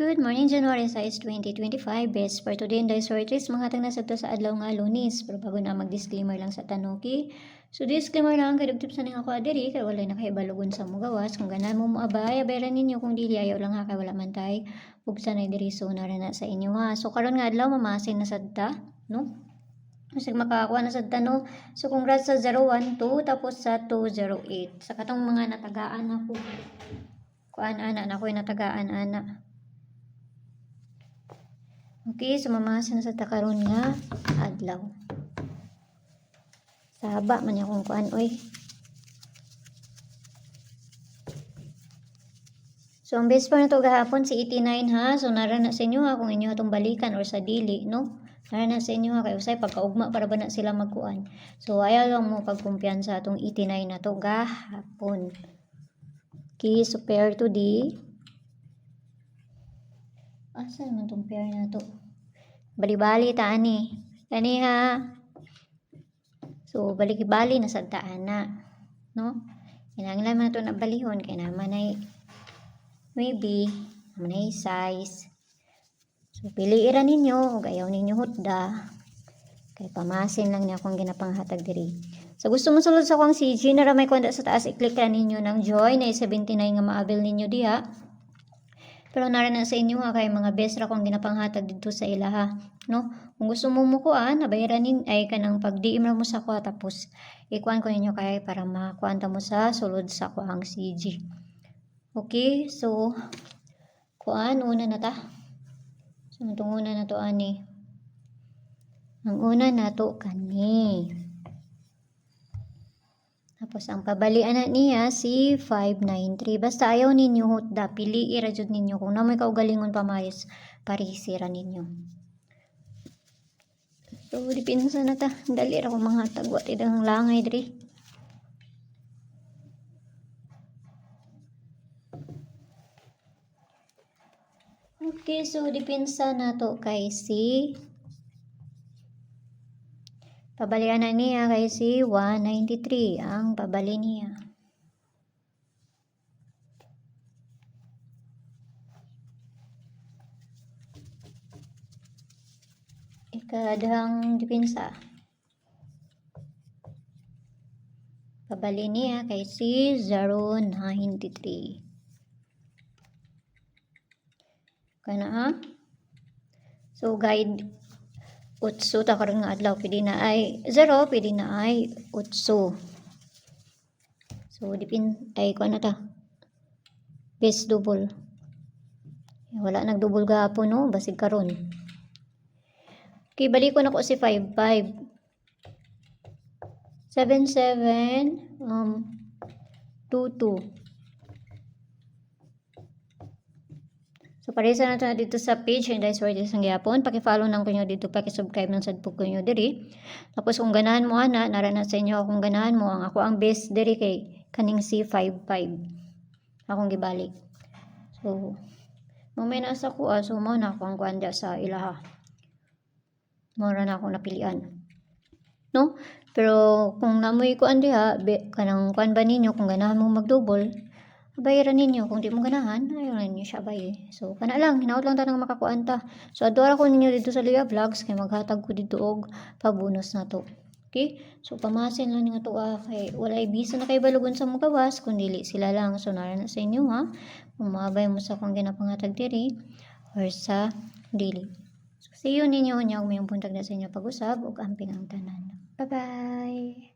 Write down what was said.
Good morning, January 6, 2025. Best for today and day sorties. Mga tang nasa to sa adlaw nga Lunes. Pero bago na mag-disclaimer lang sa tanuki. So disclaimer lang kay dugtip sa ning ako adiri kay wala na kay balugon sa mugawas. Kung ganan mo moabay, abayran ninyo kung dili ayaw lang ha kay wala man tay. Ug sanay diri so na na sa inyo ha. So karon nga adlaw mamasin na sadta, no? Kasi makakuha na sadta no. So congrats sa 012 tapos sa 208. Sa katong mga natagaan ako. Kuan ana na ko natagaan ana. Okay, so mamasa na sa takaron nga adlaw. Saba man akong kuan oy. So ang best pa na to gahapon si 89 ha. So nara na sa inyo ha kung inyo atong balikan or sa dili, no? Nara na sa inyo ha kay usay pagkaugma para ba na sila magkuan. So ayaw lang mo pagkumpiyansa atong 89 na to gahapon. Okay, so pair to D. Asa naman tong pair na to? Bali-bali ta ani. Tani ha. So balik-bali na sa taan na, no? Kinahanglan man to na balihon kay naman ay maybe naman ay size. So piliin ra ninyo ug ayaw ninyo hutda. Kay pamasin lang niya akong ginapanghatag diri. So gusto mo sulod sa akong CG na ra may konda sa taas i-click ra ninyo ng join na 79 nga maabil ninyo diha. Pero nara na sa inyo ha kay mga best ra kong ginapanghatag dito sa ilaha, no? Kung gusto mo mukuan, nabayaran ay kanang pag-DM ra mo sa ko tapos ikuan ko ninyo kay para makuanta mo sa sulod sa ko ang CG. Okay, so kuan una na ta. So itong una na to ani. Ang una na to kani. Tapos ang pabalian na niya si 593. Basta ayaw ninyo hutda, pili ra jud ninyo kung namoy kaugalingon pamayos parisira ninyo. So dipinsa na ta, dali ra ko mga tagwa tidang langay diri. Okay, so dipinsa na to kay si pabalian na niya kay si 193 ang pabali niya. Ikadang dipinsa. Pabali niya kay si 093. Kana ha? So guide utso ta karon nga adlaw pwede na ay 0, pwede na ay utso. So dipin ay kuan na ta. Base double. Wala nagdouble gahapon no, basig karon. Okay, balik ko na ko si 55. 77 22. So parisa na to na dito sa page and guys for this ang gyapon. Paki-follow nang kunyo dito, paki-subscribe nang sad po kunyo diri. Tapos kung ganahan mo ana, nara na sa inyo kung ganahan mo ang ako ang best diri kay kaning C55. Akong gibalik. So mamay na sa kuha, so mo na ako ang kuan sa ilaha. Mora na ako napilian. No? Pero kung namoy kuan diha, kanang kuan ba ninyo kung ganahan mo mag-double, bayaran ninyo. Kung di mo ganahan, ayaw na ninyo siya bayay. So, kana lang. Hinaot lang tanong makakuan ta. So, adora ko ninyo dito sa Leah Vlogs. Kaya maghatag ko dito og pabonus na to. Okay? So, pamasin lang nga to kay wala ibisa na kay balugon sa mugawas. Kung dili sila lang. So, nara na sa inyo ha. Kung mabay mo sa kung ginapanghatag diri or sa dili. So, see you ninyo. Huwag may buntag na sa inyo pag-usab. Ug amping ang tanan. Bye-bye!